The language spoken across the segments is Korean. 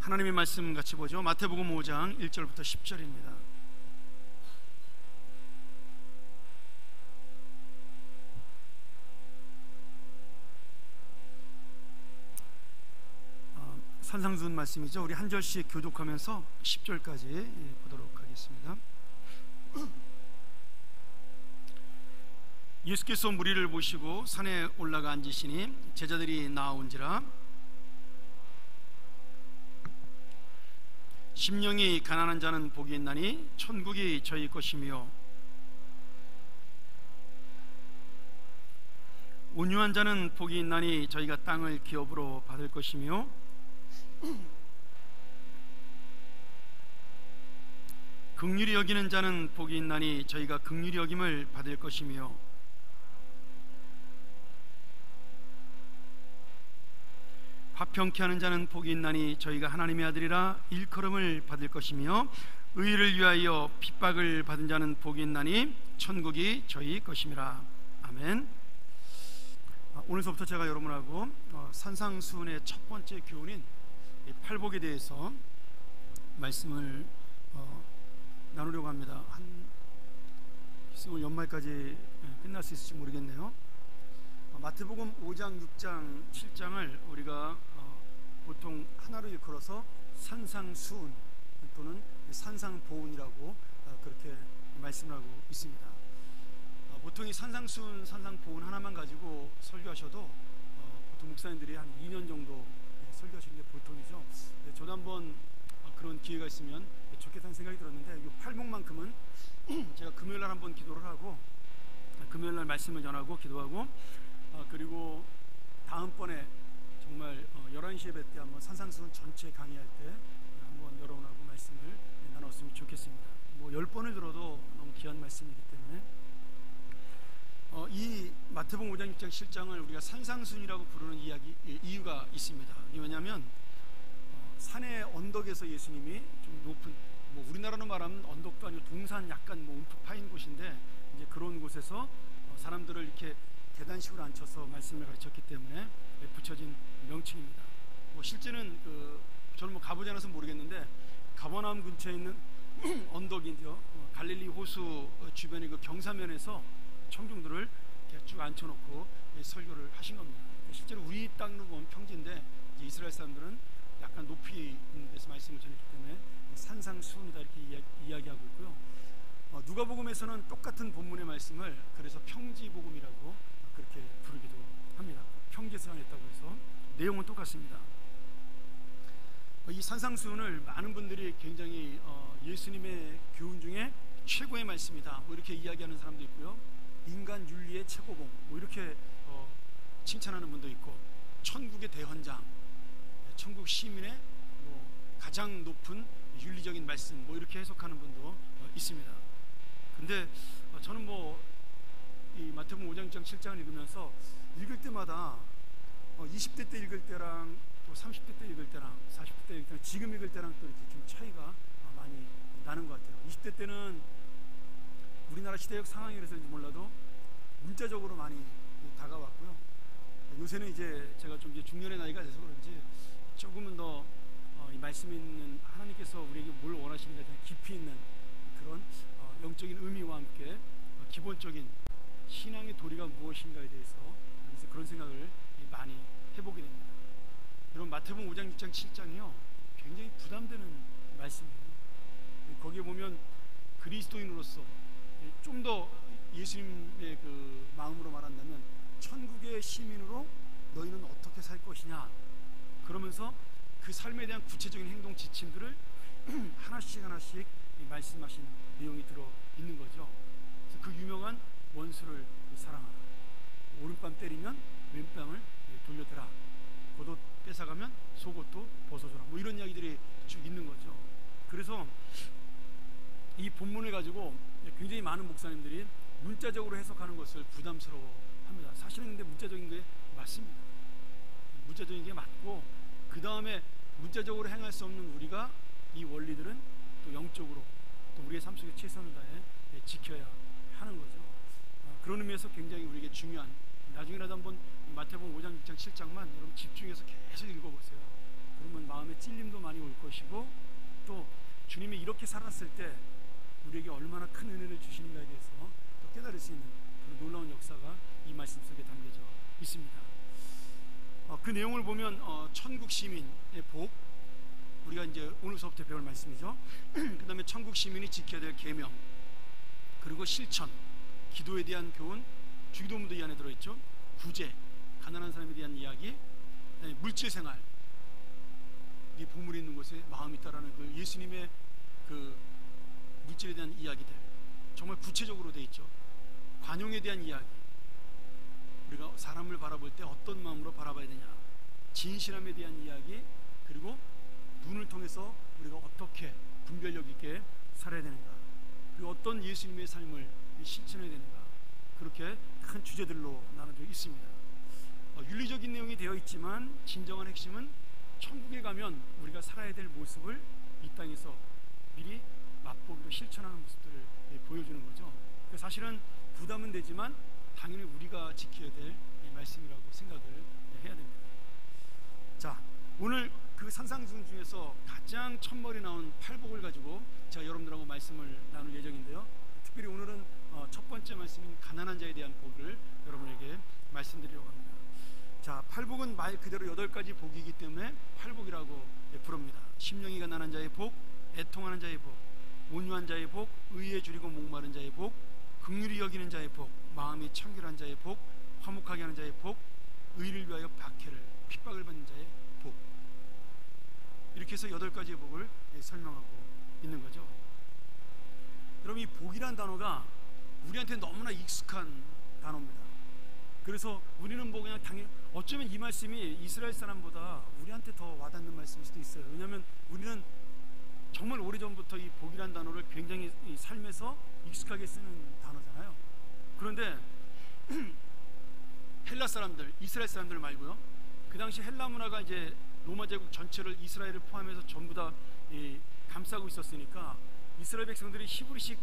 하나님의 말씀 같이 보죠. 마태복음 5장 1절부터 10절입니다. 산상수훈 말씀이죠. 우리 한 절씩 교독하면서 10절까지 보도록 하겠습니다. 예수께서 무리를 보시고 산에 올라가 앉으시니 제자들이 나아온지라. 심령이 가난한 자는 복이 있나니 천국이 저희 것이며, 온유한 자는 복이 있나니 저희가 땅을 기업으로 받을 것이며, 긍휼히 여기는 자는 복이 있나니 저희가 긍휼히 여김을 받을 것이며, 화평케 하는 자는 복이 있나니 저희가 하나님의 아들이라 일컬음을 받을 것이며, 의를 위하여 핍박을 받은 자는 복이 있나니 천국이 저희 것임이라. 아멘. 오늘서부터 제가 여러분하고 산상수훈의 첫 번째 교훈인 팔복에 대해서 말씀을 나누려고 합니다. 오늘 연말까지 끝날 수 있을지 모르겠네요. 마태복음 5장, 6장, 7장을 우리가 보통 하나로 일컬어서 산상수훈 또는 산상보훈이라고 그렇게 말씀을 하고 있습니다. 보통 이 산상수훈, 산상보훈 하나만 가지고 설교하셔도 보통 목사님들이 한 2년 정도 설교하시는 게 보통이죠. 저도 한번 그런 기회가 있으면 좋겠다는 생각이 들었는데, 이 팔복만큼은 제가 금요일날 한번 기도를 하고, 금요일날 말씀을 전하고 기도하고, 그리고 다음번에 정말 11시 예배 때 한번 산상수훈 전체 강의할 때 한번 여러분하고 말씀을 나눴으면 좋겠습니다. 뭐 10번을 들어도 너무 귀한 말씀이기 때문에 이 마태복음 5장, 6장, 7장을 우리가 산상수훈이라고 부르는 이유가 있습니다. 왜냐하면 산의 언덕에서 예수님이 좀 높은, 뭐 우리나라로 말하면 언덕도 아니고 동산 약간 뭐 움푹 파인 곳인데, 이제 그런 곳에서 사람들을 이렇게 계단식으로 앉혀서 말씀을 가르쳤기 때문에 붙여진 명칭입니다. 뭐 실제는 저는 뭐 가보지 않아서 모르겠는데, 가버나움 근처에 있는 언덕이죠. 갈릴리 호수 주변의 그 경사면에서 청중들을 이렇게 쭉 앉혀놓고 설교를 하신 겁니다. 실제로 우리 땅으로 보면 평지인데, 이제 이스라엘 사람들은 약간 높이 있는 데서 말씀을 전했기 때문에 산상수훈이다 이렇게 이야기하고 있고요. 누가복음에서는 똑같은 본문의 말씀을 그래서 평지복음이라고 그렇게 부르기도 합니다. 평지에서 전했다고 해서 내용은 똑같습니다. 이 산상수훈을 많은 분들이 굉장히 예수님의 교훈 중에 최고의 말씀이다 뭐 이렇게 이야기하는 사람도 있고요, 인간 윤리의 최고봉 뭐 이렇게 칭찬하는 분도 있고, 천국의 대헌장, 천국 시민의 뭐 가장 높은 윤리적인 말씀 뭐 이렇게 해석하는 분도 있습니다. 근데 저는 뭐 이 마태복음 5장, 6장, 7장을 읽으면서 읽을 때마다 20대 때 읽을 때랑 또 30대 때 읽을 때랑 40대 때 읽을 때랑 지금 읽을 때랑 또 이렇게 좀 차이가 많이 나는 것 같아요. 20대 때는 우리나라 시대적 상황이 그래서인지 몰라도 문자적으로 많이 다가왔고요. 요새는 이제 제가 좀 이제 중년의 나이가 돼서 그런지 조금은 더 이 말씀에 있는 하나님께서 우리에게 뭘 원하시는가에 대한 깊이 있는 그런 영적인 의미와 함께 기본적인 신앙의 도리가 무엇인가에 대해서 그런 생각을 많이 해보게 됩니다. 여러분, 마태복음 5장, 6장, 7장이요 굉장히 부담되는 말씀이에요. 거기에 보면 그리스도인으로서 좀 더 예수님의 그 마음으로 말한다면 천국의 시민으로 너희는 어떻게 살 것이냐, 그러면서 그 삶에 대한 구체적인 행동 지침들을 하나씩 하나씩 말씀하신 내용이 들어 있는 거죠. 그래서 그 유명한 원수를 사랑하라, 오른뺨 때리면 왼뺨을 돌려대라, 겉옷 뺏어가면 속옷도 벗어줘라, 뭐 이런 이야기들이 쭉 있는 거죠. 그래서 이 본문을 가지고 굉장히 많은 목사님들이 문자적으로 해석하는 것을 부담스러워합니다. 사실은 근데 문자적인 게 맞습니다. 문자적인 게 맞고, 그 다음에 문자적으로 행할 수 없는 우리가 이 원리들은 또 영적으로 또 우리의 삶 속에 최선을 다해 지켜야 하는 거죠. 그런 의미에서 굉장히 우리에게 중요한, 나중에라도 한번 마태복음 5장, 6장, 7장만 여러분 집중해서 계속 읽어보세요. 그러면 마음에 찔림도 많이 올 거예요. 것이고, 또 주님이 이렇게 살았을 때 우리에게 얼마나 큰 은혜를 주시는가에 대해서 또 깨달을 수 있는 그런 놀라운 역사가 이 말씀 속에 담겨져 있습니다. 그 내용을 보면 천국 시민의 복, 우리가 이제 오늘서부터 배울 말씀이죠. 그 다음에 천국 시민이 지켜야 될 계명, 그리고 실천, 기도에 대한 교훈, 주기도문도 이 안에 들어있죠. 구제, 가난한 사람에 대한 이야기, 물질 생활, 이 보물이 있는 곳에 마음이 있다라는 그 예수님의 그 물질에 대한 이야기들 정말 구체적으로 돼 있죠. 관용에 대한 이야기, 우리가 사람을 바라볼 때 어떤 마음으로 바라봐야 되냐, 진실함에 대한 이야기, 그리고 눈을 통해서 우리가 어떻게 분별력 있게 살아야 되는가, 그리고 어떤 예수님의 삶을 실천해야 되는가, 그렇게 큰 주제들로 나눠져 있습니다. 윤리적인 내용이 되어 있지만 진정한 핵심은 천국에 가면 우리가 살아야 될 모습을 이 땅에서 미리 맛보기로 실천하는 모습들을 보여주는 거죠. 사실은 부담은 되지만 당연히 우리가 지켜야 될 말씀이라고 생각을 해야 됩니다. 자, 오늘 그 산상순 중에서 가장 첫머리 나온 팔복을 가지고 제가 여러분들하고 말씀을 나눌 예정인데요. 특별히 오늘은 첫 번째 말씀인 가난한 자에 대한 복을 여러분에게 말씀드리려고 합니다. 자, 팔복은 말 그대로 8가지 복이기 때문에 팔복이라고 부릅니다. 심령이 가난한 자의 복, 애통하는 자의 복, 온유한 자의 복, 의에 줄이고 목마른 자의 복, 긍휼히 여기는 자의 복, 마음이 청결한 자의 복, 화목하게 하는 자의 복, 의를 위하여 박해를 핍박을 받는 자의 복. 이렇게 해서 8가지의 복을 설명하고 있는 거죠. 여러분, 이 복이란 단어가 우리한테 너무나 익숙한 단어입니다. 그래서 우리는 뭐 그냥 당연히, 어쩌면 이 말씀이 이스라엘 사람보다 우리한테 더 와닿는 말씀일 수도 있어요. 왜냐하면 우리는 정말 오래전부터 이 복이란 단어를 굉장히 이 삶에서 익숙하게 쓰는 단어잖아요. 그런데 헬라 사람들, 이스라엘 사람들 말고요, 그 당시 헬라 문화가 이제 로마 제국 전체를, 이스라엘을 포함해서 전부 다 감싸고 있었으니까 이스라엘 백성들이 히브리식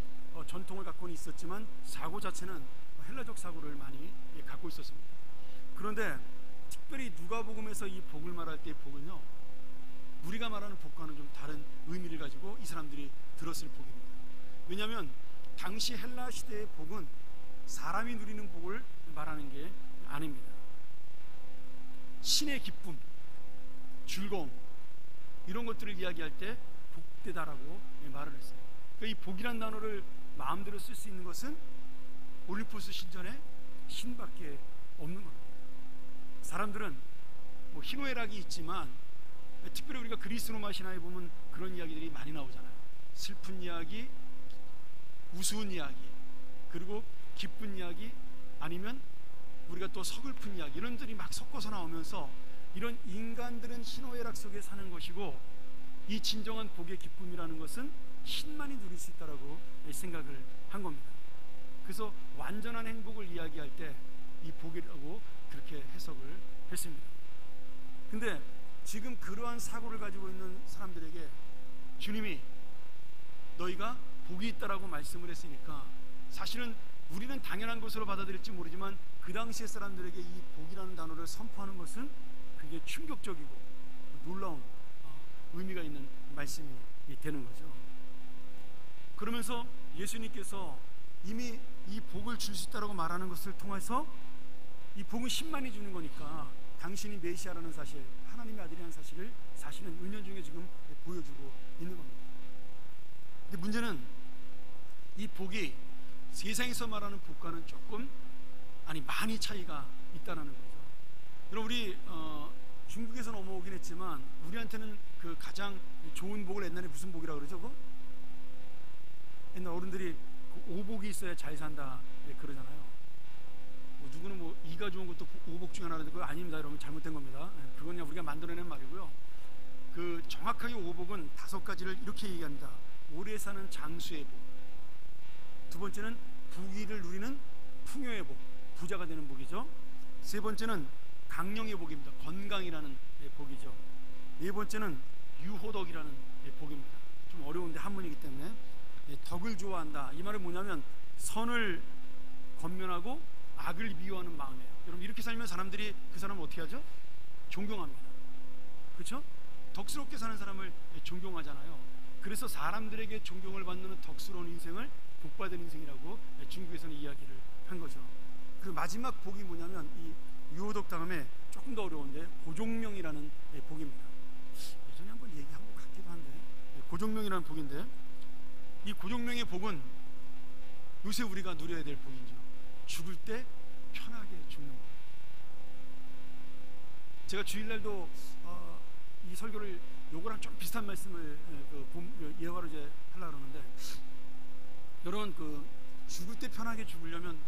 전통을 갖고는 있었지만 사고 자체는 헬라적 사고를 많이 갖고 있었습니다. 그런데 특별히 누가복음에서 이 복을 말할 때 복은요, 우리가 말하는 복과는 좀 다른 의미를 가지고 이 사람들이 들었을 복입니다. 왜냐하면 당시 헬라 시대의 복은 사람이 누리는 복을 말하는 게 아닙니다. 신의 기쁨, 즐거움, 이런 것들을 이야기할 때 복되다라고 말을 했어요. 그러니까 이 복이란 단어를 마음대로 쓸 수 있는 것은 올리포스 신전에 신밖에 없는 겁니다. 사람들은 뭐 희노애락이 있지만, 특별히 우리가 그리스 로마 신화에 보면 그런 이야기들이 많이 나오잖아요. 슬픈 이야기, 우스운 이야기, 그리고 기쁜 이야기, 아니면 우리가 또 서글픈 이야기, 이런 들이 막 섞어서 나오면서 이런 인간들은 희노애락 속에 사는 것이고, 이 진정한 복의 기쁨이라는 것은 신만이 누릴 수 있다라고 생각을 한 겁니다. 그래서 완전한 행복을 이야기할 때 이 복이라고 그렇게 해석을 했습니다. 근데 지금 그러한 사고를 가지고 있는 사람들에게 주님이 너희가 복이 있다라고 말씀을 했으니까, 사실은 우리는 당연한 것으로 받아들일지 모르지만 그 당시의 사람들에게 이 복이라는 단어를 선포하는 것은 굉장히 충격적이고 놀라운 의미가 있는 말씀이 되는 거죠. 그러면서 예수님께서 이미 이 복을 줄 수 있다라고 말하는 것을 통해서, 이 복은 신만이 주는 거니까 당신이 메시아라는 사실, 하나님의 아들이라는 사실을 사실은 은연중에 지금 보여주고 있는 겁니다. 근데 문제는 이 복이 세상에서 말하는 복과는 조금, 아니 많이 차이가 있다는 거죠. 여러분, 우리 중국에서 넘어오긴 했지만 우리한테는 그 가장 좋은 복을 옛날에 무슨 복이라고 그러죠? 그거? 옛날 어른들이 그 오복이 있어야 잘 산다 그러잖아요. 뭐 누구는 뭐 이가 좋은 것도 오복 중에 하나인데 그거 아닙니다. 여러분, 잘못된 겁니다. 그건 그냥 우리가 만들어낸 말이고요. 그 정확하게 오복은 5가지를 이렇게 얘기합니다. 오래 사는 장수의 복, 두 번째는 부귀를 누리는 풍요의 복, 부자가 되는 복이죠. 세 번째는 강령의 복입니다. 건강이라는 복이죠. 네 번째는 유호덕이라는 복입니다. 좀 어려운데 한문이기 때문에 덕을 좋아한다. 이 말은 뭐냐면 선을 권면하고 악을 미워하는 마음이에요. 여러분, 이렇게 살면 사람들이 그 사람을 어떻게 하죠? 존경합니다. 그렇죠? 덕스럽게 사는 사람을 존경하잖아요. 그래서 사람들에게 존경을 받는 덕스러운 인생을 복받은 인생이라고 중국에서는 이야기를 한 거죠. 그리고 마지막 복이 뭐냐면 이 유호덕 다음에 조금 더 어려운데 고종명이라는 복입니다. 예전에 한번 얘기한 것 같기도 한데, 고종명이라는 복인데, 이 고종명의 복은 요새 우리가 누려야 될 복이죠. 죽을 때 편하게 죽는 복. 제가 주일날도 이 설교를 요거랑 좀 비슷한 말씀을 예화로 이제 하려고 그러는데, 여러분 죽을 때 편하게 죽으려면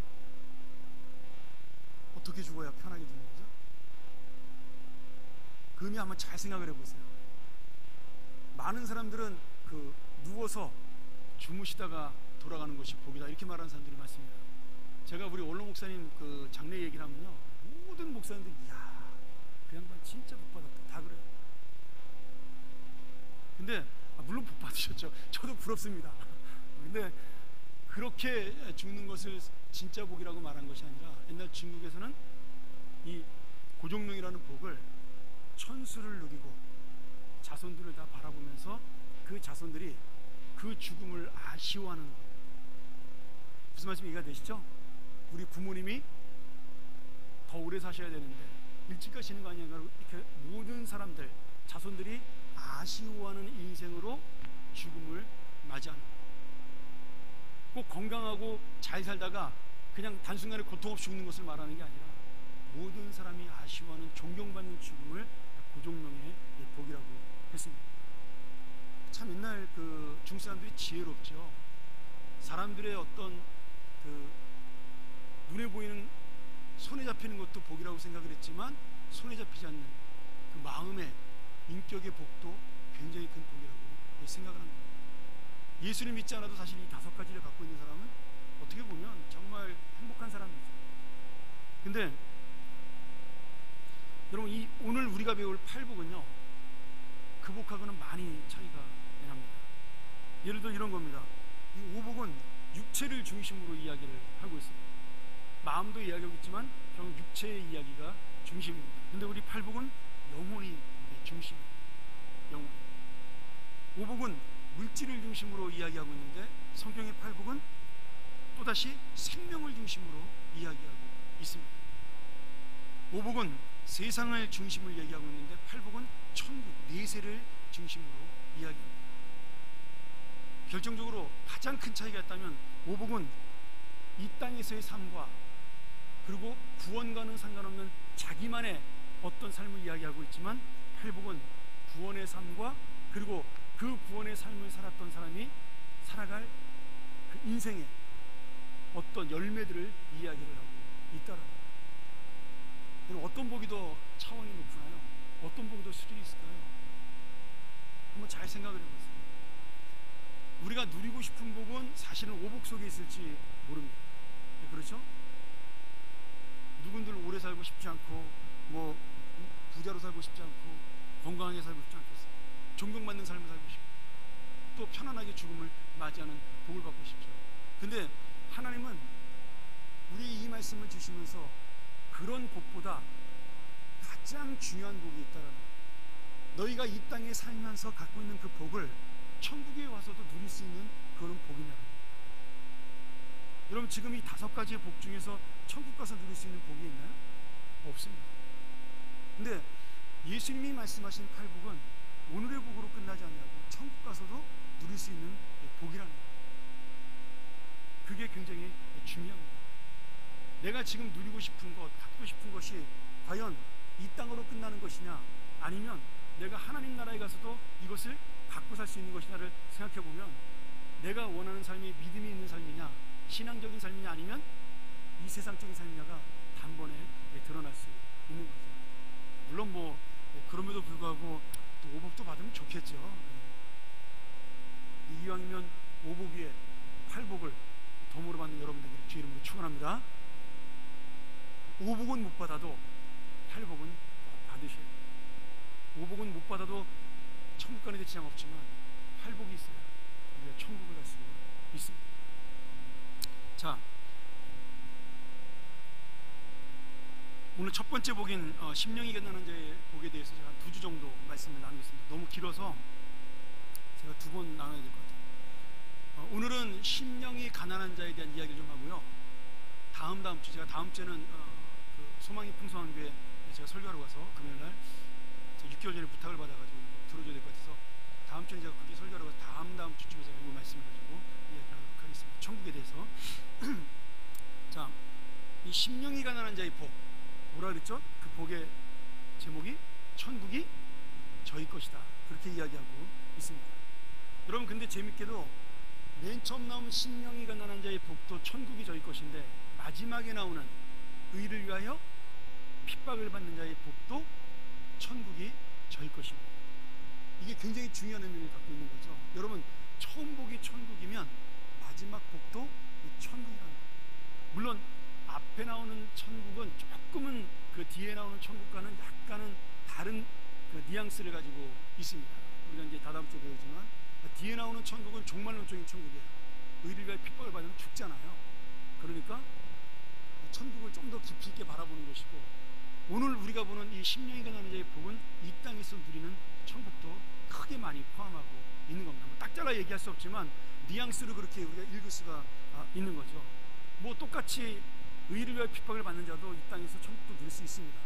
어떻게 죽어야 편하게 죽는 거죠? 그 의미 한번 잘 생각을 해보세요. 많은 사람들은 누워서 주무시다가 돌아가는 것이 복이다 이렇게 말하는 사람들이 많습니다. 제가 우리 원로 목사님 장례 얘기를 하면요, 모든 목사님들이 이야 그 양반 진짜 복 받았다 다 그래요. 근데 물론 복 받으셨죠. 저도 부럽습니다. 근데 그렇게 죽는 것을 진짜 복이라고 말한 것이 아니라, 옛날 중국에서는 이 고종명이라는 복을 천수를 누리고 자손들을 다 바라보면서 그 자손들이 그 죽음을 아쉬워하는 것. 무슨 말씀 이해가 되시죠? 우리 부모님이 더 오래 사셔야 되는데 일찍 가시는 거 아니야? 이렇게 모든 사람들, 자손들이 아쉬워하는 인생으로 죽음을 맞이하는 것. 꼭 건강하고 잘 살다가 그냥 단순간에 고통 없이 죽는 것을 말하는 게 아니라, 모든 사람이 아쉬워하는 존경받는 죽음을 고종명의 복이라고 했습니다. 참 옛날 중국 사람들이 지혜롭죠. 사람들의 어떤 눈에 보이는 손에 잡히는 것도 복이라고 생각을 했지만, 손에 잡히지 않는 그 마음의 인격의 복도 굉장히 큰 복이라고 생각을 합니다. 예수를 믿지 않아도 사실 이 5가지를 갖고 있는 사람은 어떻게 보면 정말 행복한 사람이죠. 근데 여러분, 오늘 우리가 배울 8복은요 그 복하고는 많이 차이가 납니다. 예를 들어 이런 겁니다. 이 5복은 육체를 중심으로 이야기를 하고 있습니다. 마음도 이야기하고 있지만 결국 육체의 이야기가 중심입니다. 근데 우리 8복은 영혼이 중심입니다. 영혼. 5복은 물질을 중심으로 이야기하고 있는데, 성경의 8복은 또다시 생명을 중심으로 이야기하고 있습니다. 5복은 세상을 중심으로 얘기하고 있는데, 8복은 천국, 내세를 중심으로 이야기합니다. 결정적으로 가장 큰 차이가 있다면, 5복은 이 땅에서의 삶과 그리고 구원과는 상관없는 자기만의 어떤 삶을 이야기하고 있지만, 8복은 구원의 삶과 그리고 그 구원의 삶을 살았던 사람이 살아갈 그 인생의 어떤 열매들을 이야기를 하고 있다라는 거예요. 어떤 복이 더 차원이 높으나요? 어떤 복이 더 수준이 있을까요? 한번 잘 생각을 해보세요. 우리가 누리고 싶은 복은 사실은 5복 속에 있을지 모릅니다. 그렇죠? 누군들 오래 살고 싶지 않고, 뭐 부자로 살고 싶지 않고, 건강하게 살고 싶지 않겠어요? 존경받는 삶을 살고 싶고, 또 편안하게 죽음을 맞이하는 복을 받고 싶죠. 근데 하나님은 우리 이 말씀을 주시면서 그런 복보다 가장 중요한 복이 있다라는 거예요. 너희가 이 땅에 살면서 갖고 있는 그 복을 천국에 와서도 누릴 수 있는 그런 복이냐는 거예요. 여러분, 지금 이 5가지의 복 중에서 천국 가서 누릴 수 있는 복이 있나요? 없습니다. 근데 예수님이 말씀하신 8복은 오늘의 복으로 끝나지 않냐고, 천국 가서도 누릴 수 있는 복이라는 거예요. 그게 굉장히 중요합니다. 내가 지금 누리고 싶은 것, 갖고 싶은 것이 과연 이 땅으로 끝나는 것이냐, 아니면 내가 하나님 나라에 가서도 이것을 갖고 살 수 있는 것이냐를 생각해 보면, 내가 원하는 삶이 믿음이 있는 삶이냐, 신앙적인 삶이냐, 아니면 이 세상적인 삶이냐가 단번에 드러날 수 있는 거죠. 물론 뭐 그럼에도 불구하고 또 5복도 받으면 좋겠죠. 이왕이면 5복 위에 8복을 덤으로 받는 여러분들에게 주 이름으로 축원합니다. 5복은 못 받아도 8복은 꼭 받으셔야 돼요. 5복은 못 받아도 천국 가는 데 지장 없지만 8복이 있어야 우리가 천국을 갈 수 있습니다. 자, 오늘 첫 번째 복인 심령이 가난한 자의 복에 대해서 제가 2주 정도 말씀을 나누겠습니다. 너무 길어서 제가 2번 나눠야 될 것 같아요. 오늘은 심령이 가난한 자에 대한 이야기를 좀 하고요. 다음 주 제가 다음 주에는 그 소망이 풍성한 교회 제가 설교하러 가서 금요일날 6개월 전에 부탁을 받아가지고 들어줘야 될 것 같아서 다음 주에 제가 그게 설교하러 가서 다음 주쯤에 제가 이거 말씀을 가지고 이야기를 하도록 하겠습니다. 천국에 대해서. 자, 이 심령이 가난한 자의 복, 뭐라 그랬죠? 그 복의 제목이 천국이 저희 것이다, 그렇게 이야기하고 있습니다. 여러분, 근데 재밌게도 맨 처음 나온 심령이 가난한 자의 복도 천국이 저희 것인데, 마지막에 나오는 의를 위하여 핍박을 받는 자의 복도 천국이 저희 것입니다. 이게 굉장히 중요한 의미를 갖고 있는 거죠. 여러분, 처음 복이 천국이면 마지막 복도 천국이라는 거예요. 물론 앞에 나오는 천국은 조금은 그 뒤에 나오는 천국과는 약간은 다른 그 뉘앙스를 가지고 있습니다. 우리가 이제 다다음 주에 배우지만 뒤에 나오는 천국은 종말론적인 천국이에요. 의를 위하여 핍박을 받으면 죽잖아요. 그러니까 천국을 좀 더 깊이 있게 바라보는 것이고, 오늘 우리가 보는 이 심령이 가난한 자의 복은 이 땅에서 누리는 천국도 크게 많이 포함하고 있는 겁니다. 딱 잘라 얘기할 수 없지만 뉘앙스로 그렇게 우리가 읽을 수가 있는 거죠. 뭐 똑같이 의를 위하여 핍박을 받는 자도 이 땅에서 천국도 누릴 수 있습니다.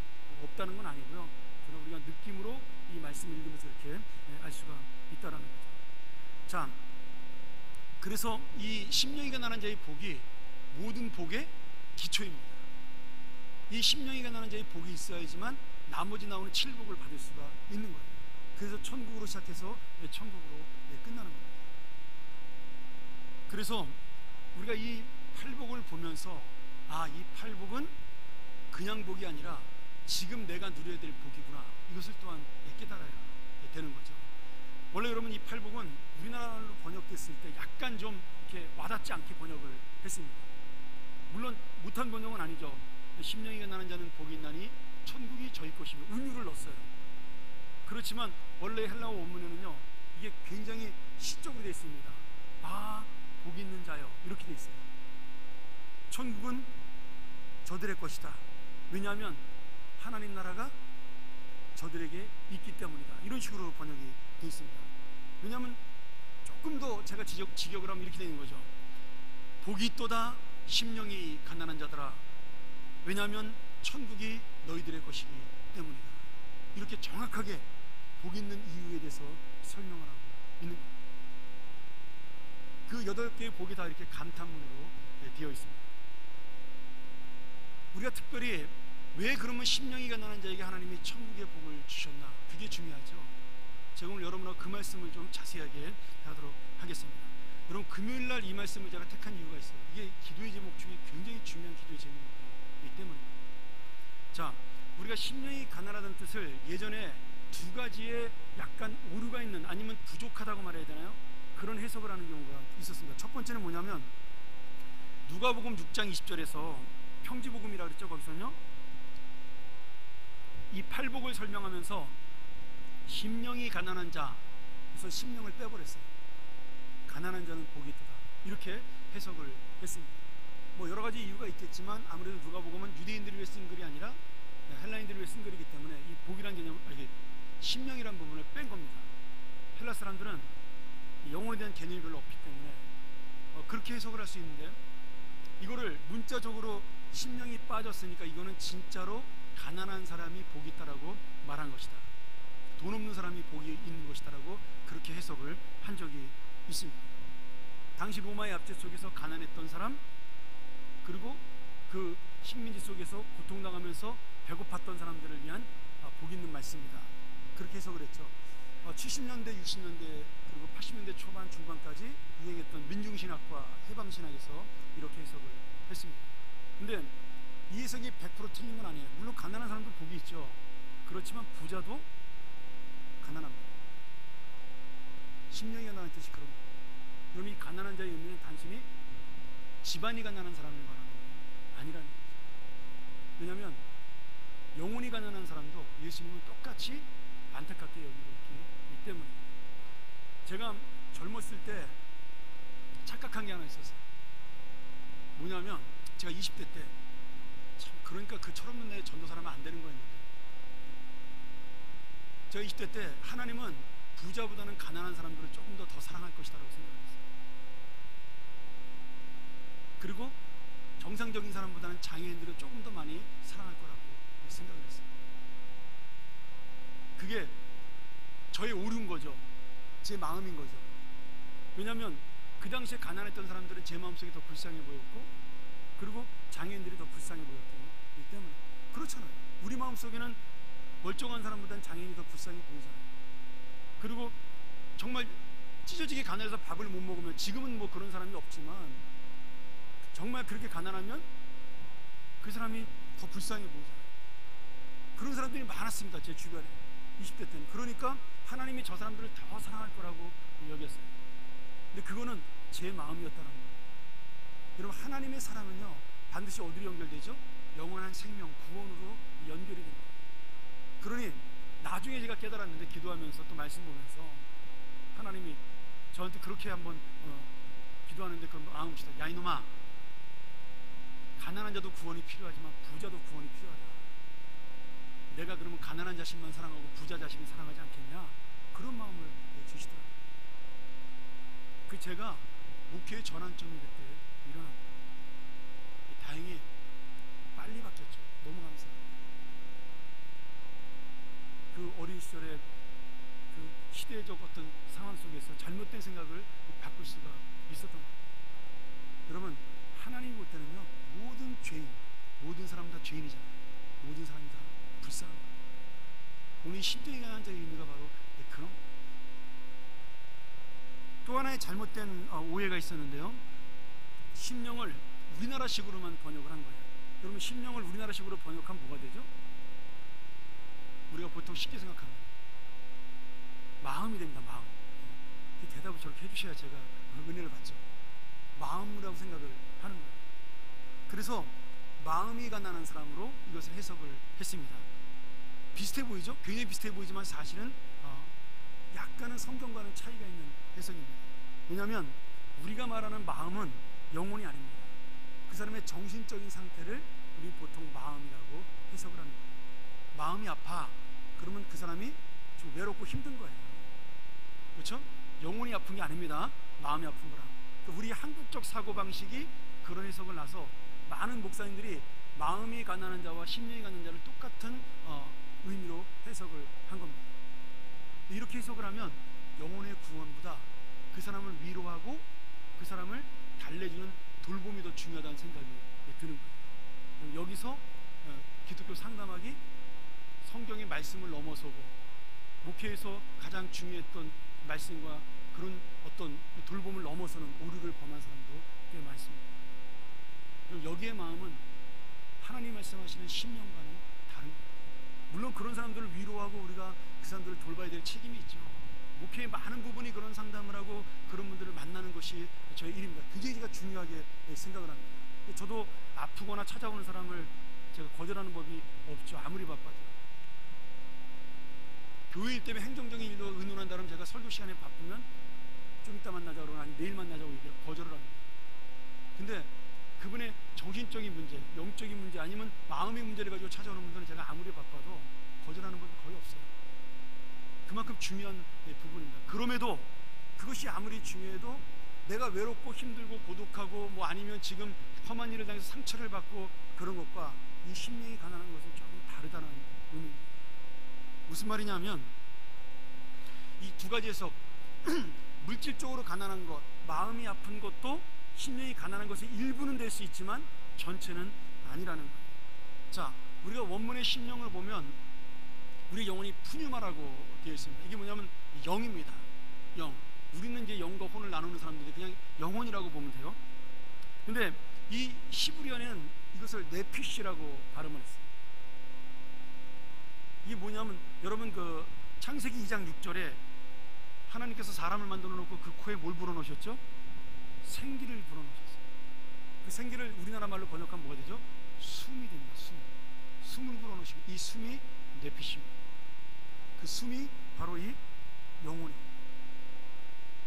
없다는 건 아니고요. 그러나 우리가 느낌으로 이 말씀을 읽으면서 이렇게 알 수가 있다라는 거죠. 자, 그래서 이 심령이 가난한 자의 복이 모든 복의 기초입니다. 이 심령이 가난한 자의 복이 있어야지만 나머지 나오는 7복을 받을 수가 있는 거예요. 그래서 천국으로 시작해서 천국으로 끝나는 겁니다. 그래서 우리가 이 8복을 보면서 이 8복은 그냥 복이 아니라 지금 내가 누려야 될 복이구나, 이것을 또한 깨달아야 되는 거죠. 원래 여러분, 이 8복은 우리나라로 번역됐을 때 약간 좀 이렇게 와닿지 않게 번역을 했습니다. 물론 못한 번역은 아니죠. 심령이 가난한 자는 복이 있나니 천국이 저희 것이며 은유를 넣었어요. 그렇지만 원래 헬라어 원문에는요, 이게 굉장히 시적으로 되어 있습니다. 복이 있는 자여, 이렇게 되어 있어요. 천국은 저들의 것이다. 왜냐하면 하나님 나라가 저들에게 있기 때문이다. 이런 식으로 번역이 되어 있습니다. 왜냐하면 조금 더 제가 직역을 하면 이렇게 되는 거죠. 복이 있도다 심령이 가난한 자들아, 왜냐하면 천국이 너희들의 것이기 때문이다. 이렇게 정확하게 복 있는 이유에 대해서 설명을 하고 있는 겁니다. 그 8개의 복이 다 이렇게 감탄문으로 되어 있습니다. 우리가 특별히 왜 그러면 심령이 가난한 자에게 하나님이 천국의 복을 주셨나, 그게 중요하죠. 제가 오늘 여러분과 그 말씀을 좀 자세하게 하도록 하겠습니다. 여러분, 금요일날 이 말씀을 제가 택한 이유가 있어요. 이게 기도의 제목 중에 굉장히 중요한 기도의 제목이기 때문입니다. 자, 우리가 심령이 가난하다는 뜻을 예전에 2가지의 약간 오류가 있는, 아니면 부족하다고 말해야 되나요? 그런 해석을 하는 경우가 있었습니다. 첫 번째는 뭐냐면, 누가복음 6장 20절에서 평지복음이라고 그랬죠. 거기서는요, 이 8복을 설명하면서 심령이 가난한 자, 그래서 심령을 빼버렸어요. 가난한 자는 복이 있다, 이렇게 해석을 했습니다. 뭐 여러 가지 이유가 있겠지만 아무래도 누가복음은 유대인들을 위해 쓴 글이 아니라 헬라인들을 위해 쓴 글이기 때문에 이 복이란 개념, 심령이란 부분을 뺀 겁니다. 헬라 사람들은 영혼에 대한 개념이 별로 없기 때문에 그렇게 해석을 할 수 있는데, 이거를 문자적으로 심령이 빠졌으니까 이거는 진짜로 가난한 사람이 복이 있다라고 말한 것이다, 돈 없는 사람이 복이 있는 것이다라고 그렇게 해석을 한 적이 있습니다. 당시 로마의 압제 속에서 가난했던 사람, 그리고 그 식민지 속에서 고통당하면서 배고팠던 사람들을 위한 복 있는 말씀이다, 그렇게 해석을 했죠. 70년대, 60년대, 그리고 80년대 초반, 중반까지 유행했던 민중신학과 해방신학에서 이렇게 해석을 했습니다. 근데 이 해석이 100% 틀린 건 아니에요. 물론 가난한 사람도 복이 있죠. 그렇지만 부자도 가난합니다. 심령이 가난한 뜻이 그런 거예요. 그럼 이 가난한 자의 의미는 단순히 집안이 가난한 사람을 말하는 게 아니라는 거죠. 왜냐하면 영혼이 가난한 사람도 예수님은 똑같이 안타깝게 여기고 있기 때문에. 제가 젊었을 때 착각한 게 하나 있었어요. 뭐냐면, 제가 20대 때 참 그러니까 그 철없는 내 전도사라면 안 되는 거였는데, 제가 20대 때 하나님은 부자보다는 가난한 사람들을 조금 더 사랑할 것이다라고 생각했어요. 그리고 정상적인 사람보다는 장애인들을 조금 더 많이 사랑할 거라고 생각을 했어요. 그게 저의 오류인 거죠. 제 마음인 거죠. 왜냐하면 그 당시에 가난했던 사람들은 제 마음속에 더 불쌍해 보였고, 그리고 장애인들이 더 불쌍해 보였기 때문에. 그렇잖아요. 우리 마음속에는 멀쩡한 사람보다는 장애인이 더 불쌍해 보이잖아요. 그리고 정말 찢어지게 가난해서 밥을 못 먹으면, 지금은 뭐 그런 사람이 없지만 정말 그렇게 가난하면 그 사람이 더 불쌍해 보이잖아요. 그런 사람들이 많았습니다, 제 주변에 20대 때는. 그러니까 하나님이 저 사람들을 더 사랑할 거라고 여겼어요. 근데 그거는 제 마음이었다는 거예요. 여러분, 하나님의 사랑은요 반드시 어디로 연결되죠? 영원한 생명, 구원으로 연결이 됩니다. 그러니 나중에 제가 깨달았는데, 기도하면서 또 말씀 보면서 하나님이 저한테 그렇게 한번 기도하는데 그런 마음입시다. 야 이놈아, 가난한 자도 구원이 필요하지만 부자도 구원이 필요하다. 내가 그러면 가난한 자식만 사랑하고 부자 자식은 사랑하지 않겠냐? 그런 마음을 주시더라고요. 그 제가 목회의 전환점이 그때 일어납니다. 다행히 빨리 바뀌었죠. 너무 감사해요. 그 어린 시절에 그 시대적 어떤 상황 속에서 잘못된 생각을 바꿀 수가 있었던 거예요. 여러분, 하나님이 볼 때는요 모든 죄인, 모든 사람 다 죄인이잖아요. 모든 사람이 다 불쌍한 거예요. 오늘 심정이 강한 자의 의미가 바로 그런 거예요. 또 하나의 잘못된 오해가 있었는데요, 심령을 우리나라식으로만 번역을 한 거예요. 여러분, 심령을 우리나라식으로 번역하면 뭐가 되죠? 우리가 보통 쉽게 생각하는 마음이 됩니다. 마음. 그 대답을 저렇게 해주셔야 제가 은혜를 받죠. 마음이라고 생각을 하는 거예요. 그래서 마음이 가난한 사람으로 이것을 해석을 했습니다. 비슷해 보이죠? 굉장히 비슷해 보이지만 사실은 약간은 성경과는 차이가 있는 해석입니다. 왜냐하면 우리가 말하는 마음은 영혼이 아닙니다. 그 사람의 정신적인 상태를 우리 보통 마음이라고 해석을 합니다. 마음이 아파, 그러면 그 사람이 좀 외롭고 힘든 거예요. 그렇죠? 영혼이 아픈 게 아닙니다. 마음이 아픈 거라. 우리 한국적 사고방식이 그런 해석을 나서 많은 목사님들이 마음이 가난한 자와 심령이 가난한 자를 똑같은 의미로 해석을 한 겁니다. 이렇게 해석을 하면 영혼의 구원보다 그 사람을 위로하고 그 사람을 달래주는 돌봄이 더 중요하다는 생각이 드는 거예요. 여기서 기독교 상담학이 성경의 말씀을 넘어서고 목회에서 가장 중요했던 말씀과 그런 어떤 돌봄을 넘어서는 오류를 범한 사람도 꽤 많습니다. 여기의 마음은 하나님 말씀하시는 심령과는 다른 거예요. 물론 그런 사람들을 위로하고 우리가 그 사람들을 돌봐야 될 책임이 있죠. 목회의 많은 부분이 그런 상담을 하고 그런 분들을 만나는 것이 저의 일입니다. 굉장히 제가 중요하게 생각을 합니다. 저도 아프거나 찾아오는 사람을 제가 거절하는 법이 없죠. 아무리 바빠도. 교회 일 때문에 행정적인 일로 의논한다면 제가 설교 시간에 바쁘면 좀 이따 만나자고 그러거나 아니면 내일 만나자고 거절을 합니다. 근데 그분의 정신적인 문제, 영적인 문제 아니면 마음의 문제를 가지고 찾아오는 분들은 제가 아무리 바빠도 거절하는 법이 거의 없어요. 그만큼 중요한 부분입니다. 그럼에도 그것이 아무리 중요해도 내가 외롭고 힘들고 고독하고 뭐 아니면 지금 험한 일을 당해서 상처를 받고 그런 것과 이 심령이 가난한 것은 조금 다르다는 의미입니다. 무슨 말이냐면 이 두 가지 해석 물질적으로 가난한 것, 마음이 아픈 것도 심령이 가난한 것의 일부는 될 수 있지만 전체는 아니라는 거예요. 자, 우리가 원문의 심령을 보면 우리 영혼이 푸뉴마라고 되어 있습니다. 이게 뭐냐면 영입니다. 영. 우리는 이제 영과 혼을 나누는 사람들이 그냥 영혼이라고 보면 돼요. 근데 이 히브리어는 이것을 네피시라고 발음을 했어요. 이게 뭐냐면 여러분 그 창세기 2장 6절에 하나님께서 사람을 만들어 놓고 그 코에 뭘 불어넣으셨죠? 생기를 불어넣으셨어요. 그 생기를 우리나라 말로 번역하면 뭐가 되죠? 숨이 됩니다. 숨을 불어넣으시고 이 숨이 네피시입니다. 그 숨이 바로 이 영혼입니다.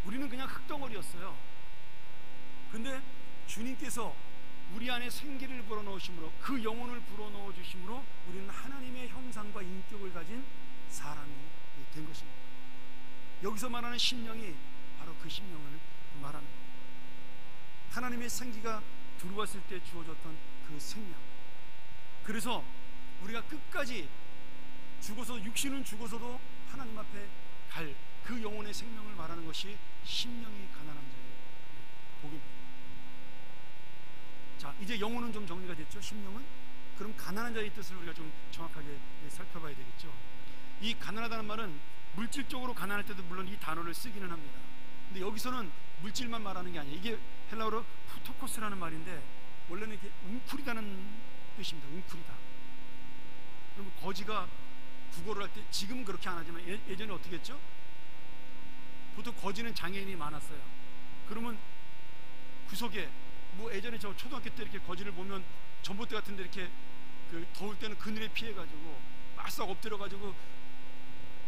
우리는 그냥 흙덩어리였어요. 근데 주님께서 우리 안에 생기를 불어넣으심으로, 그 영혼을 불어넣어 주심으로 우리는 하나님의 형상과 인격을 가진 사람이 된 것입니다. 여기서 말하는 심령이 바로 그 심령을 말합니다. 하나님의 생기가 들어왔을 때 주어졌던 그 생명. 그래서 우리가 끝까지 죽어서, 육신은 죽어서도 하나님 앞에 갈 그 영혼의 생명을 말하는 것이 심령이 가난한 자의 복입니다. 자, 이제 영혼은 좀 정리가 됐죠. 심령은. 그럼 가난한 자의 뜻을 우리가 좀 정확하게 살펴봐야 되겠죠. 이 가난하다는 말은 물질적으로 가난할 때도 물론 이 단어를 쓰기는 합니다. 근데 여기서는 물질만 말하는 게 아니에요. 이게 헬라어로 푸토코스라는 말인데 원래는 이렇게 웅크리다는 뜻입니다. 웅크리다. 그러면 거지가 국어를 할 때, 지금은 그렇게 안 하지만 예전에 어떻게 했죠? 보통 거지는 장애인이 많았어요. 그러면 구석에 뭐 예전에 저 초등학교 때 이렇게 거지를 보면 전봇대 같은 데 이렇게 그 더울 때는 그늘에 피해 가지고 바싹 엎드려 가지고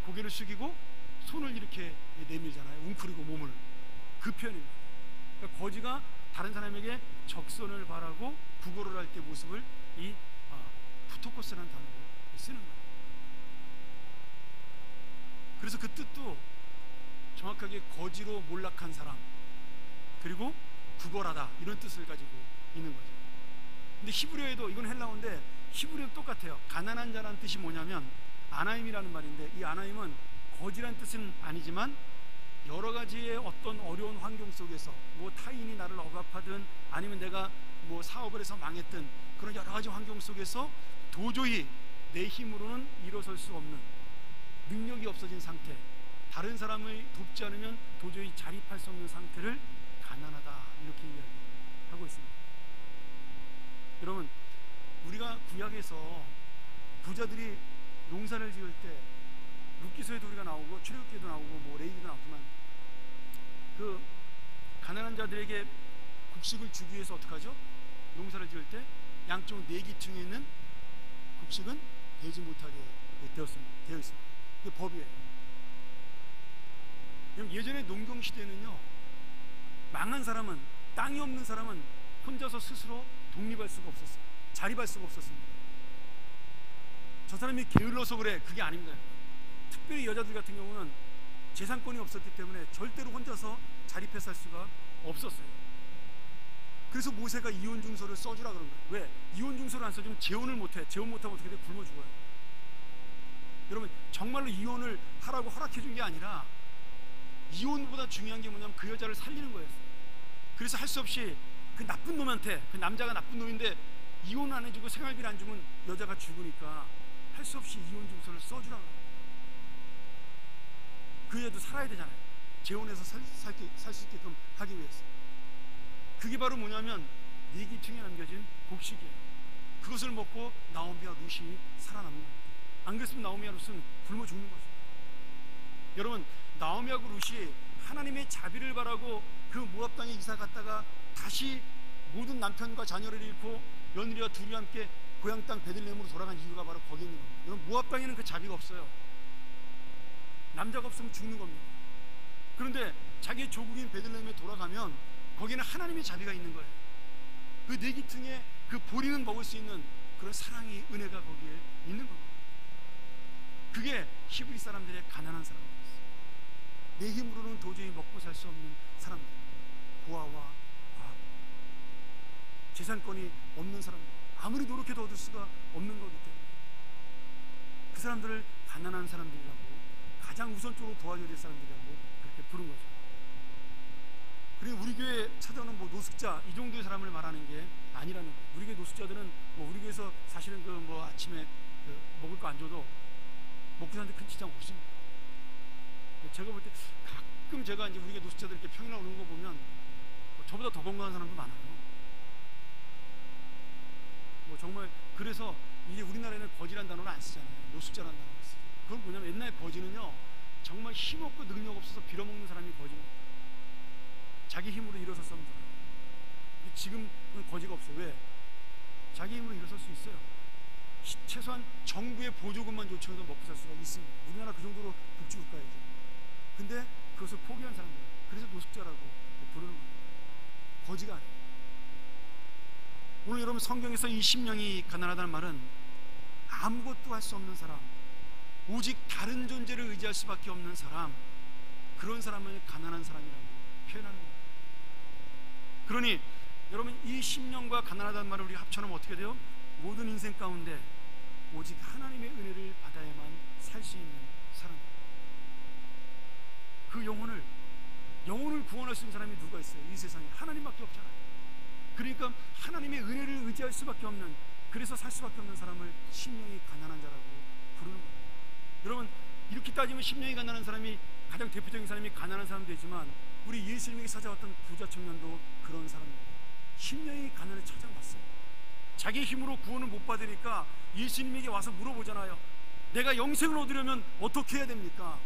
고개를 숙이고 손을 이렇게 내밀잖아요. 웅크리고 몸을. 그 표현입니다. 그러니까 거지가 다른 사람에게 적선을 바라고 구걸을 할 때 모습을 이 푸토코스라는 단어로 쓰는 거예요. 그래서 그 뜻도 정확하게 거지로 몰락한 사람, 그리고 구걸하다, 이런 뜻을 가지고 있는 거죠. 근데 히브리어에도, 이건 헬라어인데 히브리어도 똑같아요. 가난한 자라는 뜻이 뭐냐면 아나임이라는 말인데, 이 아나임은 거지란 뜻은 아니지만 여러 가지의 어떤 어려운 환경 속에서, 뭐 타인이 나를 억압하든 아니면 내가 뭐 사업을 해서 망했든 그런 여러 가지 환경 속에서 도저히 내 힘으로는 일어설 수 없는, 능력이 없어진 상태, 다른 사람을 돕지 않으면 도저히 자립할 수 없는 상태를 가난하다, 이렇게 이야기하고 있습니다. 여러분, 우리가 구약에서 부자들이 농사를 지을 때 룻기서에도 우리가 나오고 출애굽기에도 나오고 뭐 레위기도 나오지만 그 가난한 자들에게 곡식을 주기 위해서 어떻게 하죠? 농사를 지을 때 양쪽 내기퉁에 있는 곡식은 되지 못하게 되어 있습니다. 그게 법이에요. 예전에 농경 시대는요, 망한 사람은, 땅이 없는 사람은 혼자서 스스로 독립할 수가 없었어요. 자립할 수가 없었습니다. 저 사람이 게을러서 그래, 그게 아닙니다. 특별히 여자들 같은 경우는 재산권이 없었기 때문에 절대로 혼자서 자립해 살 수가 없었어요. 그래서 모세가 이혼 증서를 써주라 그런 거예요. 왜? 이혼 증서를 안 써주면 재혼을 못해. 재혼 못하면 어떻게 돼? 굶어 죽어요. 여러분, 정말로 이혼을 하라고 허락해 준 게 아니라 이혼보다 중요한 게 뭐냐면 그 여자를 살리는 거였어요. 그래서 할 수 없이 그 나쁜 놈한테, 그 남자가 나쁜 놈인데 이혼 안 해주고 생활비를 안 주면 여자가 죽으니까 할 수 없이 이혼 증서를 써주라고. 그 여자도 살아야 되잖아요. 재혼해서 살 수 있게끔 하기 위해서. 그게 바로 뭐냐면 내기퉁에 남겨진 곡식이에요. 그것을 먹고 나오미와 룻이 살아남는 겁니다. 안 그랬으면 나오미와 룻은 굶어 죽는 거죠. 여러분, 나오미하고 룻이 하나님의 자비를 바라고 그 모압 땅에 이사 갔다가 다시 모든 남편과 자녀를 잃고 며느리와 둘이 함께 고향 땅 베들레헴으로 돌아간 이유가 바로 거기 있는 겁니다. 여러분, 모압 땅에는 그 자비가 없어요. 남자가 없으면 죽는 겁니다. 그런데 자기 조국인 베들레헴에 돌아가면 거기는 하나님의 자비가 있는 거예요. 그 내기퉁에 그 보리는 먹을 수 있는 그런 사랑이, 은혜가 거기에 있는 겁니다. 그게 히브리 사람들의 가난한 사람들이었어요. 내 힘으로는 도저히 먹고 살 수 없는 사람들, 고아와 과부, 재산권이 없는 사람들, 아무리 노력해도 얻을 수가 없는 거기 때문에 그 사람들을 가난한 사람들이라고, 가장 우선적으로 도와줘야 될 사람들이라고 그렇게 부른 거죠. 그리고 우리 교회 찾아오는 뭐 노숙자, 이 정도의 사람을 말하는 게 아니라는 거예요. 우리 교회 노숙자들은 뭐 우리 교회에서 사실은 그 뭐 아침에 그 먹을 거 안 줘도 먹고 사는데 큰 지장 없습니다. 제가 볼 때 가끔 제가 이제 우리 교회 노숙자들 이렇게 평일날 오는 거 보면 뭐 저보다 더 건강한 사람도 많아요. 뭐 정말, 그래서 이제 우리나라에는 거지란 단어를 안 쓰잖아요. 노숙자란 단어를 쓰죠. 그건 뭐냐면 옛날 거지는요, 정말 힘없고 능력 없어서 빌어먹는 사람이 거지입니다. 자기 힘으로 일어설 수 없는 사람. 근데 지금은 거지가 없어요. 왜? 자기 힘으로 일어설 수 있어요. 최소한 정부의 보조금만 요청해도 먹고 살 수가 있습니다. 우리나라 그 정도로 복지국가이죠. 근데 그것을 포기한 사람들, 그래서 노숙자라고 부르는 겁니다. 거지가 아니에요. 오늘 여러분 성경에서 이 심령이 가난하다는 말은 아무것도 할 수 없는 사람, 오직 다른 존재를 의지할 수밖에 없는 사람, 그런 사람을 가난한 사람이라고 표현하는 거예요. 그러니 여러분 이 심령과 가난하다는 말을 우리가 합쳐놓으면 어떻게 돼요? 모든 인생 가운데 오직 하나님의 은혜를 받아야만 살 수 있는 사람, 그 영혼을 구원할 수 있는 사람이 누가 있어요? 이 세상에 하나님밖에 없잖아요. 그러니까 하나님의 은혜를 의지할 수밖에 없는, 그래서 살 수밖에 없는 사람을 심령이 가난한 자라고 부르는 거예요. 여러분 이렇게 따지면 심령이 가난한 사람이 가장 대표적인 사람이 가난한 사람 되지만 우리 예수님에게 찾아왔던 부자 청년도 그런 사람이에요. 심령이 가난에 찾아왔어요. 자기 힘으로 구원을 못 받으니까 예수님에게 와서 물어보잖아요. 내가 영생을 얻으려면 어떻게 해야 됩니까?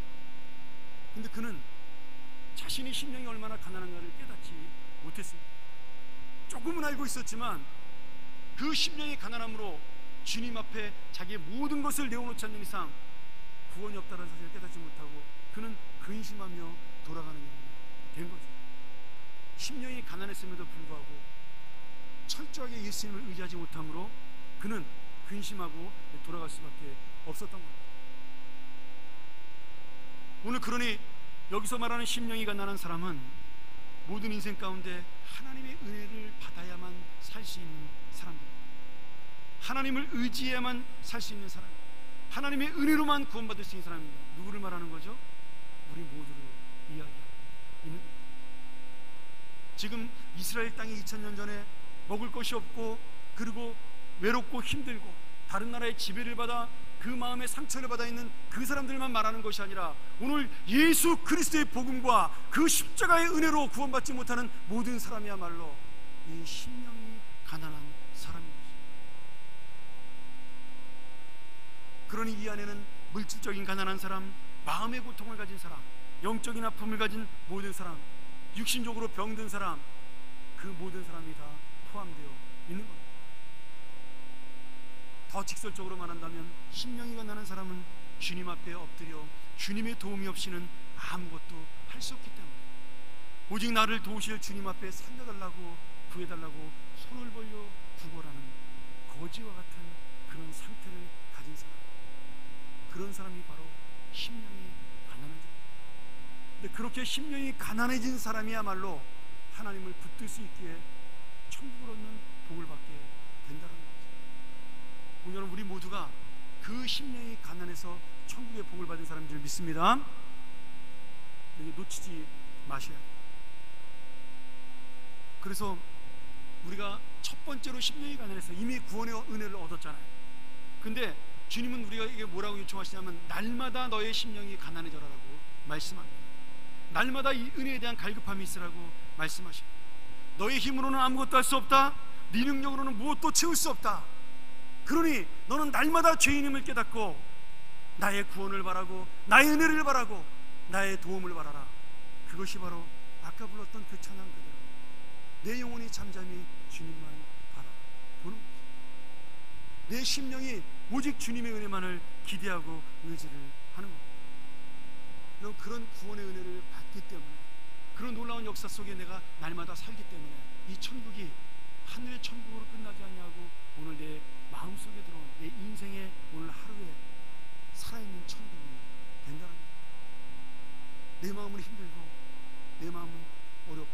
근데 그는 자신의 심령이 얼마나 가난한가를 깨닫지 못했습니다. 조금은 알고 있었지만 그 심령의 가난함으로 주님 앞에 자기의 모든 것을 내어놓지 않는 이상 구원이 없다는 사실을 깨닫지 못하고 그는 근심하며 돌아가는 영혼이 된 거죠. 심령이 가난했음에도 불구하고 철저하게 예수님을 의지하지 못함으로 그는 근심하고 돌아갈 수밖에 없었던 겁니다. 오늘 그러니 여기서 말하는 심령이 가난한 사람은 모든 인생 가운데 하나님의 은혜를 받아야만 살 수 있는 사람입니다. 하나님을 의지해야만 살 수 있는 사람, 하나님의 은혜로만 구원받을 수 있는 사람입니다. 누구를 말하는 거죠? 우리 모두를 이야기하고 있는 겁니다. 지금 이스라엘 땅에 2000년 전에 먹을 것이 없고 그리고 외롭고 힘들고 다른 나라의 지배를 받아 그 마음에 상처를 받아 있는 그 사람들만 말하는 것이 아니라 오늘 예수 그리스도의 복음과 그 십자가의 은혜로 구원받지 못하는 모든 사람이야말로 이 심령이 가난한 사람인 것입니다. 그러니 이 안에는 물질적인 가난한 사람, 마음의 고통을 가진 사람, 영적인 아픔을 가진 모든 사람, 육신적으로 병든 사람, 그 모든 사람이 다 포함되어 있는 겁니다. 더 직설적으로 말한다면 심령이 가난한 사람은 주님 앞에 엎드려 주님의 도움이 없이는 아무것도 할 수 없기 때문에 오직 나를 도우실 주님 앞에 살려달라고 구해달라고 손을 벌려 구걸하는 거지와 같은 그런 상태를 가진 사람, 그런 사람이 바로 심령이 가난한 자입니다. 근데 그렇게 심령이 가난해진 사람이야말로 하나님을 붙들 수 있기에 천국을 얻는 복을 받게 된다는 거죠. 오늘 우리 모두가 그 심령이 가난해서 천국의 복을 받은 사람인 줄 믿습니다. 여기 놓치지 마셔야 돼요. 그래서 우리가 첫 번째로 심령이 가난해서 이미 구원의 은혜를 얻었잖아요. 근데 주님은 우리에게 뭐라고 요청하시냐면 날마다 너의 심령이 가난해져라라고 말씀합니다. 날마다 이 은혜에 대한 갈급함이 있으라고 말씀하십니다. 너의 힘으로는 아무것도 할 수 없다. 네 능력으로는 무엇도 채울 수 없다. 그러니 너는 날마다 죄인임을 깨닫고 나의 구원을 바라고 나의 은혜를 바라고 나의 도움을 바라라. 그것이 바로 아까 불렀던 그 찬양 그대로 내 영혼이 잠잠히 주님만 바라보는 것입니다. 내 심령이 오직 주님의 은혜만을 기대하고 의지를 하는 겁니다. 여러분 그런 구원의 은혜를 받기 때문에 그런 놀라운 역사 속에 내가 날마다 살기 때문에 이 천국이 하늘의 천국으로 끝나지 않냐고 오늘 내 마음속에 들어온 내 인생의 오늘 하루에 살아있는 천국이 된다는 거예요. 내 마음은 힘들고 내 마음은 어렵고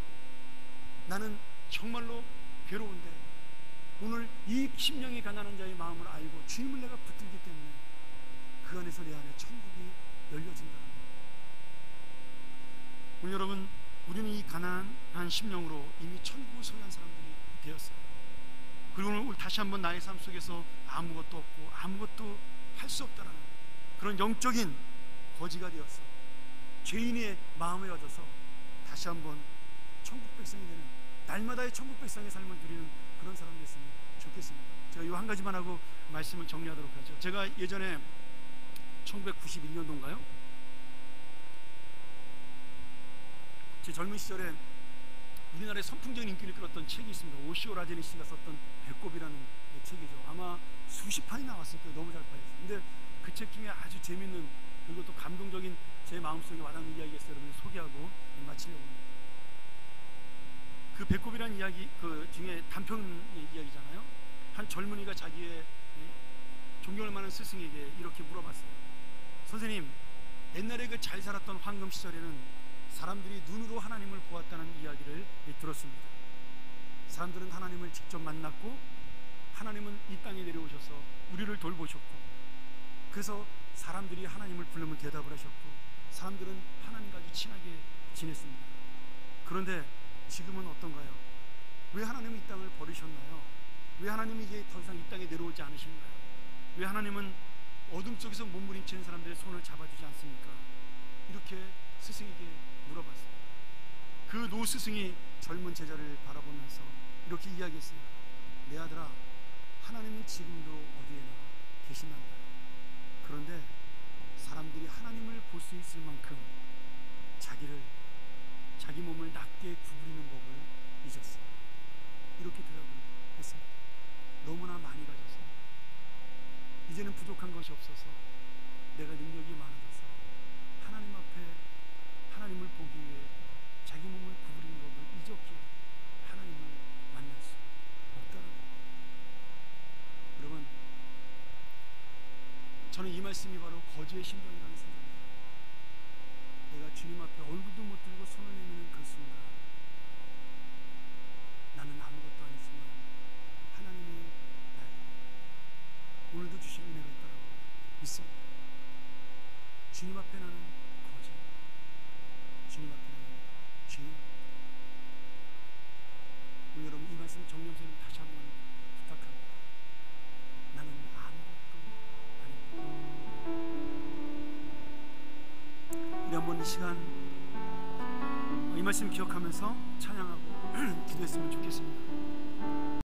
나는 정말로 괴로운데 오늘 이 심령이 가난한 자의 마음을 알고 주님을 내가 붙들기 때문에 그 안에서 내 안에 천국이 열려진다는 거예요. 오늘 여러분 우리는 이 가난한 심령으로 이미 천국을 소유한 사람들이 되었어요. 그리고 오늘 다시 한번 나의 삶 속에서 아무것도 없고 아무것도 할 수 없다라는 그런 영적인 거지가 되어서 죄인의 마음에 얻어서 다시 한번 천국 백성이 되는 날마다의 천국 백성의 삶을 누리는 그런 사람 됐으면 좋겠습니다. 제가 이 한 가지만 하고 말씀을 정리하도록 하죠. 제가 예전에 1991년도인가요? 제 젊은 시절에 우리나라의 선풍적인 인기를 끌었던 책이 있습니다. 오시오 라제니 씨가 썼던 배꼽이라는 책이죠. 아마 수십 판이 나왔을 거예요. 너무 잘 팔렸어요. 근데 그 책 중에 아주 재밌는 그리고 또 감동적인 제 마음속에 와닿는 이야기가 있어요. 여러분이 소개하고 마치려고 합니다. 그 배꼽이라는 이야기 그 중에 단편 이야기잖아요. 한 젊은이가 자기의 존경할 만한 스승에게 이렇게 물어봤어요. 선생님, 옛날에 그 잘 살았던 황금 시절에는 사람들이 눈으로 하나님을 보았다는 이야기를 들었습니다. 사람들은 하나님을 직접 만났고 하나님은 이 땅에 내려오셔서 우리를 돌보셨고, 그래서 사람들이 하나님을 부르면 대답을 하셨고 사람들은 하나님과 아주 친하게 지냈습니다. 그런데 지금은 어떤가요? 왜 하나님은 이 땅을 버리셨나요? 왜 하나님이 이제 더 이상 이 땅에 내려오지 않으신가요? 왜 하나님은 어둠 속에서 몸부림치는 사람들의 손을 잡아주지 않습니까? 이렇게 스승에게 물어봤어요. 그 노 스승이 젊은 제자를 바라보면서 이렇게 이야기했어요. 내 아들아, 하나님은 지금도 어디에나 계신단다. 그런데 사람들이 하나님을 볼 수 있을 만큼 자기 몸을 낮게 구부리는 법을 잊었어. 이렇게 대답을 했습니다. 너무나 많이 가져서 이제는 부족한 것이 없어서 내가 능력이 많아져서 하나님 앞에 하나님을 보기 위해 자기 몸을 구부리는 법을 잊었기에 하나님을 만날 수 없다는 거예요. 여러분, 저는 이 말씀이 바로 거지의 심정이라는 생각입니다. 내가 주님 앞에 얼굴도 못 들고 손을 내미는 그 순간, 나는 아무것도 아니지만 하나님이 나에게 오늘도 주실 은혜가 있다라고 믿습니다. 주님 앞에 나는 거지, 주님 앞에 나는 죄인. 오늘 여러분, 이 말씀 정념선을 다시 한번 부탁합니다. 나는 아무것도 아닙니다. 우리 한번 이 시간 이 말씀 기억하면서 찬양하고 기도했으면 좋겠습니다.